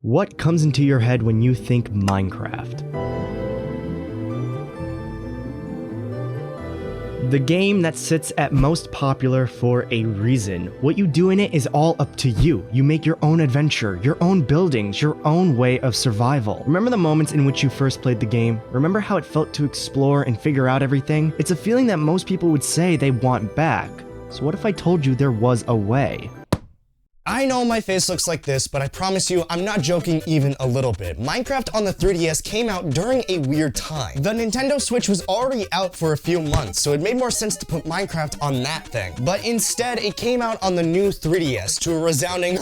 What comes into your head when you think Minecraft? The game that sits at most popular for a reason. What you do in it is all up to you. You make your own adventure, your own buildings, your own way of survival. Remember the moments in which you first played the game? Remember how it felt to explore and figure out everything? It's a feeling that most people would say they want back. So what if I told you there was a way? I know my face looks like this, but I promise you, I'm not joking even a little bit. Minecraft on the 3DS came out during a weird time. The Nintendo Switch was already out for a few months, so it made more sense to put Minecraft on that thing. But instead, it came out on the new 3DS to a resounding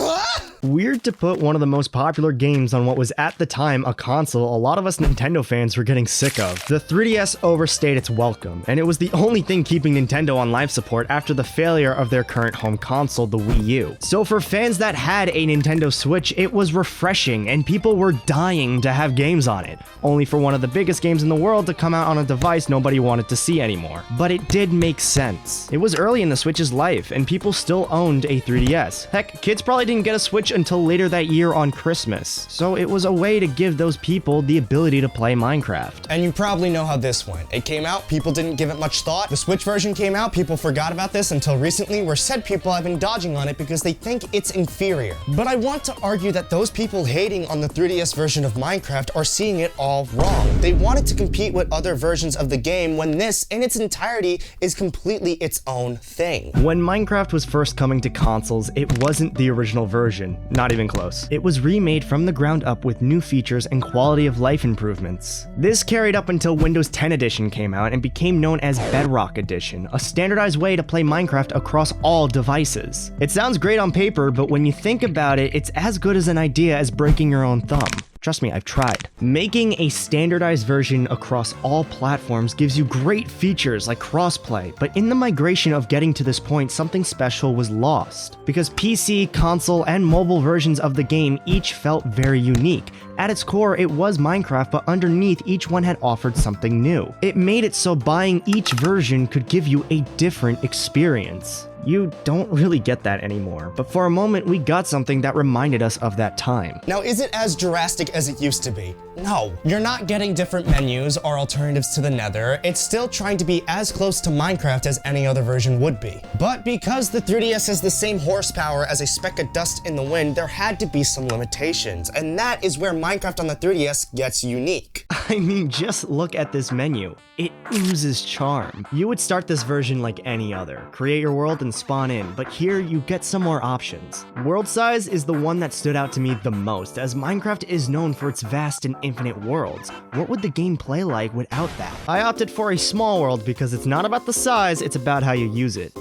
Weird to put one of the most popular games on what was at the time a console a lot of us Nintendo fans were getting sick of. The 3DS overstayed its welcome, and it was the only thing keeping Nintendo on life support after the failure of their current home console, the Wii U. So for fans that had a Nintendo Switch, it was refreshing, and people were dying to have games on it, only for one of the biggest games in the world to come out on a device nobody wanted to see anymore. But it did make sense. It was early in the Switch's life, and people still owned a 3DS. Heck, kids probably didn't get a Switch until later that year on Christmas, so it was a way to give those people the ability to play Minecraft. And you probably know how this went. It came out, people didn't give it much thought. The Switch version came out, people forgot about this until recently, where said people have been dodging on it because they think it's inferior. But I want to argue that those people hating on the 3DS version of Minecraft are seeing it all wrong. They wanted to compete with other versions of the game when this, in its entirety, is completely its own thing. When Minecraft was first coming to consoles, it wasn't the original version, not even close. It was remade from the ground up with new features and quality of life improvements. This carried up until Windows 10 Edition came out and became known as Bedrock Edition, a standardized way to play Minecraft across all devices. It sounds great on paper, but when you think about it, it's as good as an idea as breaking your own thumb. Trust me, I've tried. Making a standardized version across all platforms gives you great features like crossplay, but in the migration of getting to this point, something special was lost. Because PC, console, and mobile versions of the game each felt very unique. At its core, it was Minecraft, but underneath, each one had offered something new. It made it so buying each version could give you a different experience. You don't really get that anymore, but for a moment we got something that reminded us of that time. Now, is it as drastic as it used to be? No. You're not getting different menus or alternatives to the Nether. It's still trying to be as close to Minecraft as any other version would be. But because the 3DS has the same horsepower as a speck of dust in the wind, there had to be some limitations, and that is where Minecraft on the 3DS gets unique. I mean, just look at this menu. It oozes charm. You would start this version like any other. Create your world and spawn in, but here you get some more options. World size is the one that stood out to me the most, as Minecraft is known for its vast and infinite worlds. What would the game play like without that? I opted for a small world because it's not about the size, it's about how you use it.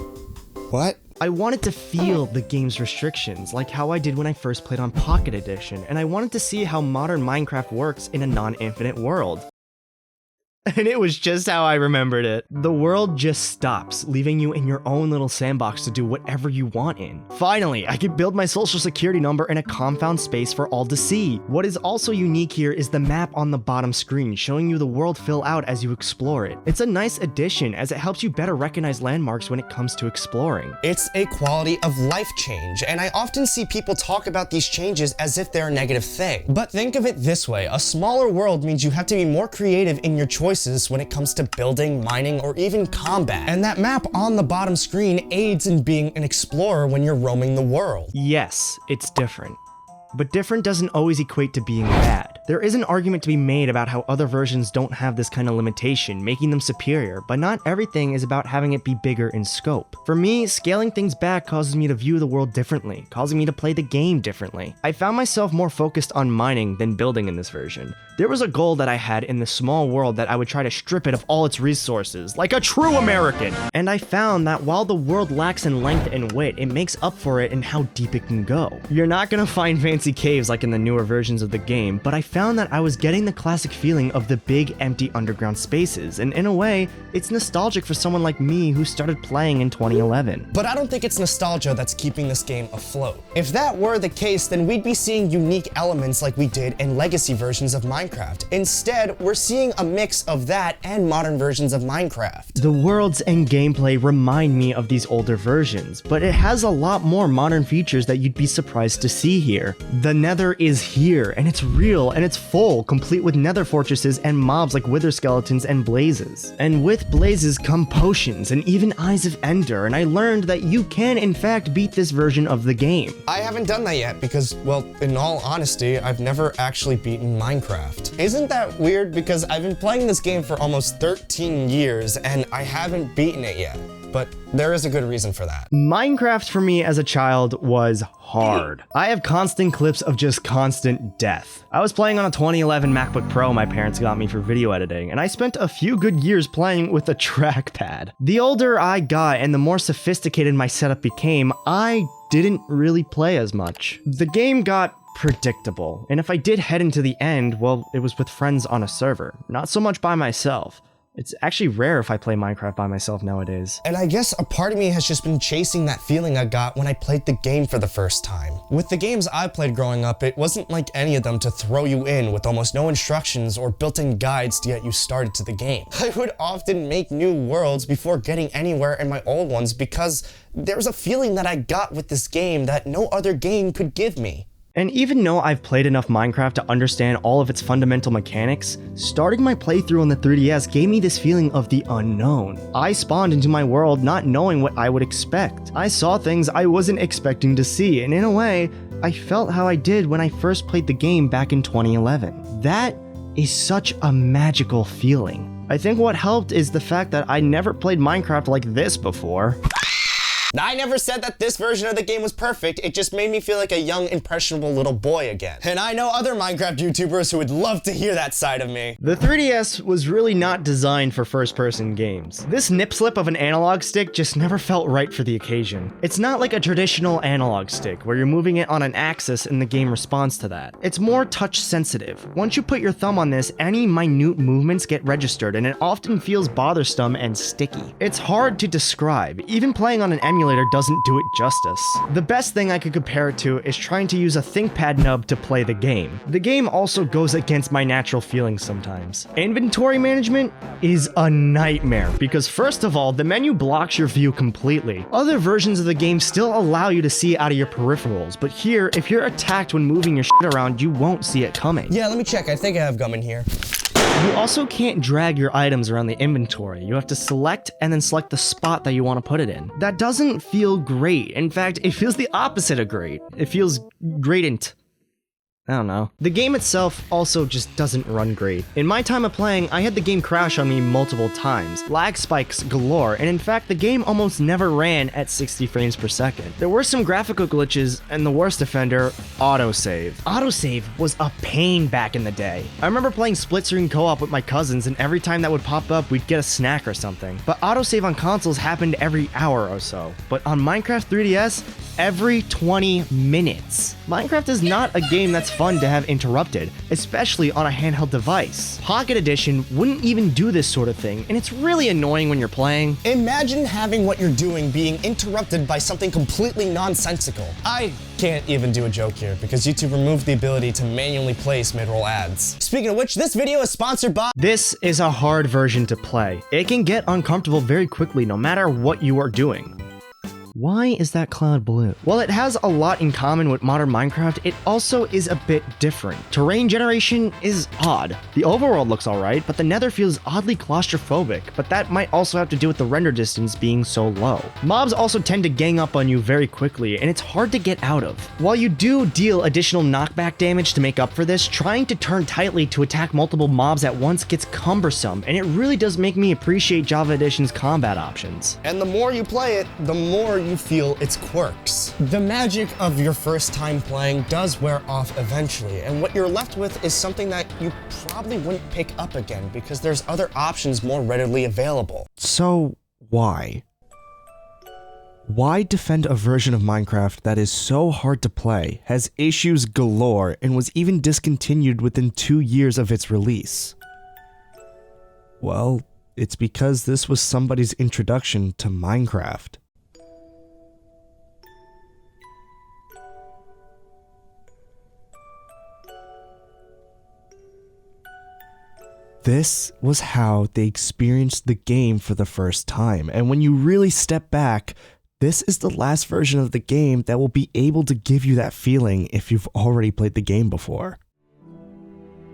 What? I wanted to feel the game's restrictions, like how I did when I first played on Pocket Edition, and I wanted to see how modern Minecraft works in a non-infinite world. And it was just how I remembered it. The world just stops, leaving you in your own little sandbox to do whatever you want in. Finally, I could build my social security number in a compound space for all to see. What is also unique here is the map on the bottom screen, showing you the world fill out as you explore it. It's a nice addition, as it helps you better recognize landmarks when it comes to exploring. It's a quality of life change, and I often see people talk about these changes as if they're a negative thing. But think of it this way, a smaller world means you have to be more creative in your choices when it comes to building, mining, or even combat. And that map on the bottom screen aids in being an explorer when you're roaming the world. Yes, it's different. But different doesn't always equate to being bad. There is an argument to be made about how other versions don't have this kind of limitation, making them superior, but not everything is about having it be bigger in scope. For me, scaling things back causes me to view the world differently, causing me to play the game differently. I found myself more focused on mining than building in this version. There was a goal that I had in the small world that I would try to strip it of all its resources, like a true American! And I found that while the world lacks in length and width, it makes up for it in how deep it can go. You're not gonna find fancy caves like in the newer versions of the game, but I found found that I was getting the classic feeling of the big empty underground spaces, and in a way, it's nostalgic for someone like me who started playing in 2011. But I don't think it's nostalgia that's keeping this game afloat. If that were the case, then we'd be seeing unique elements like we did in legacy versions of Minecraft. Instead, we're seeing a mix of that and modern versions of Minecraft. The worlds and gameplay remind me of these older versions, but it has a lot more modern features that you'd be surprised to see here. The Nether is here, and it's real, and it's full, complete with nether fortresses and mobs like wither skeletons and blazes. And with blazes come potions and even eyes of Ender, and I learned that you can in fact beat this version of the game. I haven't done that yet because, well, in all honesty, I've never actually beaten Minecraft. Isn't that weird? Because I've been playing this game for almost 13 years and I haven't beaten it yet. But there is a good reason for that. Minecraft for me as a child was hard. I have constant clips of just constant death. I was playing on a 2011 MacBook Pro my parents got me for video editing, and I spent a few good years playing with a trackpad. The older I got and the more sophisticated my setup became, I didn't really play as much. The game got predictable, and if I did head into the end, well, it was with friends on a server, not so much by myself. It's actually rare if I play Minecraft by myself nowadays. And I guess a part of me has just been chasing that feeling I got when I played the game for the first time. With the games I played growing up, it wasn't like any of them to throw you in with almost no instructions or built-in guides to get you started to the game. I would often make new worlds before getting anywhere in my old ones because there's a feeling that I got with this game that no other game could give me. And even though I've played enough Minecraft to understand all of its fundamental mechanics, starting my playthrough on the 3DS gave me this feeling of the unknown. I spawned into my world not knowing what I would expect. I saw things I wasn't expecting to see, and in a way, I felt how I did when I first played the game back in 2011. That is such a magical feeling. I think what helped is the fact that I never played Minecraft like this before. I never said that this version of the game was perfect, it just made me feel like a young, impressionable little boy again. And I know other Minecraft YouTubers who would love to hear that side of me. The 3DS was really not designed for first-person games. This nip-slip of an analog stick just never felt right for the occasion. It's not like a traditional analog stick, where you're moving it on an axis and the game responds to that. It's more touch-sensitive. Once you put your thumb on this, any minute movements get registered, and it often feels bothersome and sticky. It's hard to describe. Even playing on an emulator doesn't do it justice. The best thing I could compare it to is trying to use a ThinkPad nub to play the game. The game also goes against my natural feelings sometimes. Inventory management is a nightmare because first of all, the menu blocks your view completely. Other versions of the game still allow you to see out of your peripherals, but here, if you're attacked when moving your shit around, you won't see it coming. Yeah, let me check. I think I have gum in here. You also can't drag your items around the inventory. You have to select and then select the spot that you want to put it in. That doesn't feel great. In fact, it feels the opposite of great. It feels gradient. I don't know. The game itself also just doesn't run great. In my time of playing, I had the game crash on me multiple times, lag spikes galore, and in fact the game almost never ran at 60 frames per second. There were some graphical glitches, and the worst offender, autosave. Autosave was a pain back in the day. I remember playing split screen co-op with my cousins, and every time that would pop up, we'd get a snack or something. But autosave on consoles happened every hour or so. But on Minecraft 3DS, every 20 minutes. Minecraft is not a game that's fun to have interrupted, especially on a handheld device. Pocket Edition wouldn't even do this sort of thing, and it's really annoying when you're playing. Imagine having what you're doing being interrupted by something completely nonsensical. I can't even do a joke here because YouTube removed the ability to manually place mid-roll ads. Speaking of which, this video is sponsored by... This is a hard version to play. It can get uncomfortable very quickly no matter what you are doing. Why is that cloud blue? While it has a lot in common with modern Minecraft, it also is a bit different. Terrain generation is odd. The overworld looks alright, but the nether feels oddly claustrophobic, but that might also have to do with the render distance being so low. Mobs also tend to gang up on you very quickly, and it's hard to get out of. While you do deal additional knockback damage to make up for this, trying to turn tightly to attack multiple mobs at once gets cumbersome, and it really does make me appreciate Java Edition's combat options. And the more you play it, the more you feel its quirks. The magic of your first time playing does wear off eventually, and what you're left with is something that you probably wouldn't pick up again because there's other options more readily available. So, why? Why defend a version of Minecraft that is so hard to play, has issues galore, and was even discontinued within 2 years of its release? Well, it's because this was somebody's introduction to Minecraft. This was how they experienced the game for the first time, and when you really step back, this is the last version of the game that will be able to give you that feeling if you've already played the game before.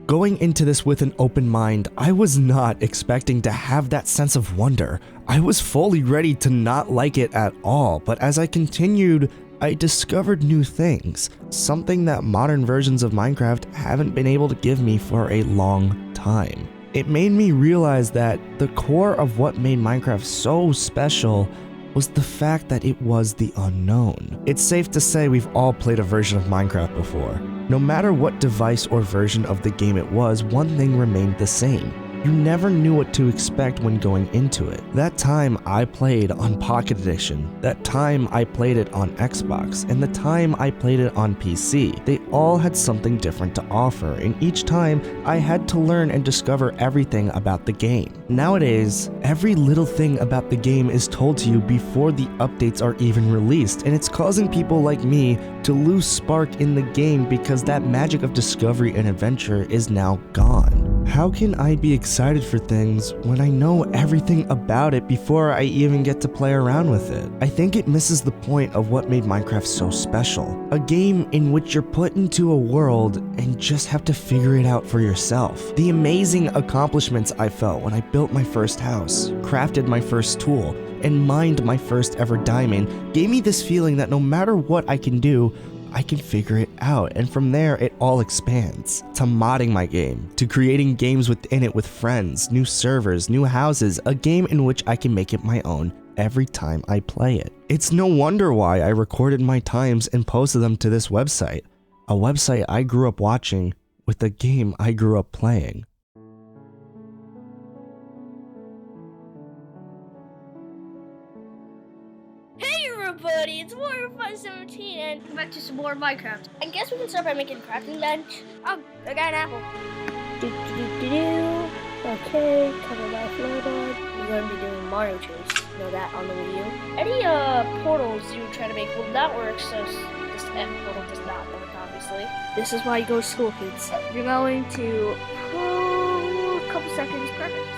Going into this with an open mind, I was not expecting to have that sense of wonder. I was fully ready to not like it at all, but as I continued, I discovered new things, something that modern versions of Minecraft haven't been able to give me for a long time. It made me realize that the core of what made Minecraft so special was the fact that it was the unknown. It's safe to say we've all played a version of Minecraft before. No matter what device or version of the game it was, one thing remained the same. You never knew what to expect when going into it. That time I played on Pocket Edition, that time I played it on Xbox, and the time I played it on PC, they all had something different to offer, and each time I had to learn and discover everything about the game. Nowadays, every little thing about the game is told to you before the updates are even released, and it's causing people like me to lose spark in the game because that magic of discovery and adventure is now gone. How can I be excited for things when I know everything about it before I even get to play around with it? I think it misses the point of what made Minecraft so special. A game in which you're put into a world and just have to figure it out for yourself. The amazing accomplishments I felt when I built my first house, crafted my first tool, and mined my first ever diamond gave me this feeling that no matter what I can do, I can figure it out, and from there it all expands. To modding my game, to creating games within it with friends, new servers, new houses, a game in which I can make it my own every time I play it. It's no wonder why I recorded my times and posted them to this website, a website I grew up watching with a game I grew up playing. Everybody, it's Warrior517 and back to some more Minecraft. I guess we can start by making a crafting bench. Oh, I got an apple. Okay, cover my floor dog. We're going to be doing Mario Chase. Know that on the Wii U. Any portals you try to make will not work, so this F portal does not work, obviously. This is why you go to school, kids. You're going to a couple seconds, perfect.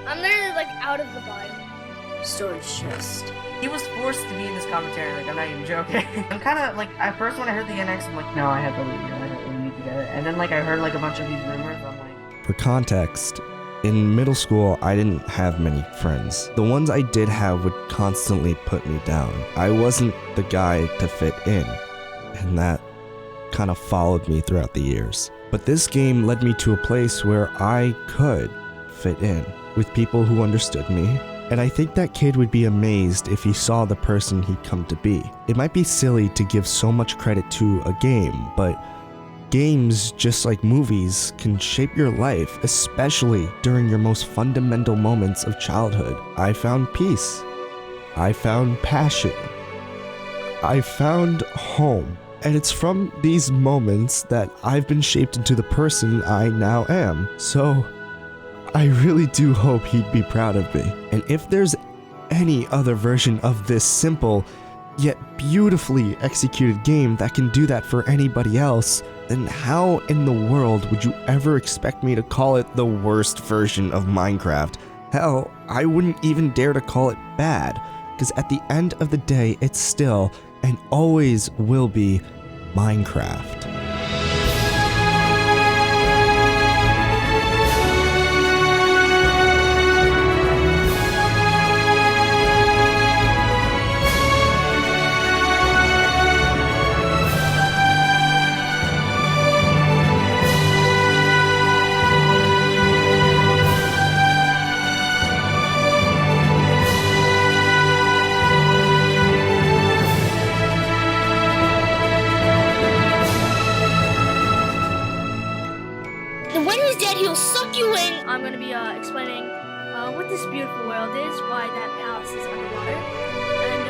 I'm literally like out of the biome. Storage chest. He was forced to be in this commentary, like, I'm not even joking. I'm kind of, like, at first when I heard the NX, I'm like, no, I have to leave, I have to leave together. And then, like, I heard, like, a bunch of these rumors, I'm like... For context, in middle school, I didn't have many friends. The ones I did have would constantly put me down. I wasn't the guy to fit in, and that kind of followed me throughout the years. But this game led me to a place where I could fit in, with people who understood me. And I think that kid would be amazed if he saw the person he'd come to be. It might be silly to give so much credit to a game, but games, just like movies, can shape your life, especially during your most fundamental moments of childhood. I found peace. I found passion. I found home. And it's from these moments that I've been shaped into the person I now am. So I really do hope he'd be proud of me. And if there's any other version of this simple, yet beautifully executed game that can do that for anybody else, then how in the world would you ever expect me to call it the worst version of Minecraft? Hell, I wouldn't even dare to call it bad, because at the end of the day, it's still, and always will be, Minecraft. I'm going to be explaining what this beautiful world is, why that palace is underwater, and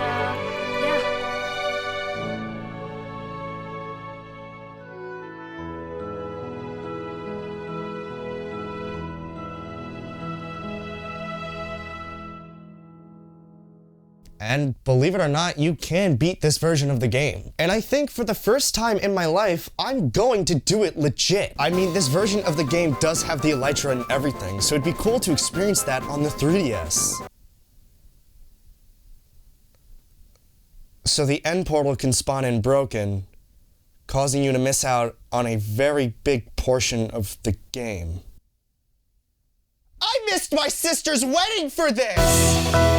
And believe it or not, you can beat this version of the game. And I think for the first time in my life, I'm going to do it legit. I mean, this version of the game does have the elytra and everything, so it'd be cool to experience that on the 3DS. So the end portal can spawn in broken, causing you to miss out on a very big portion of the game. I missed my sister's wedding for this!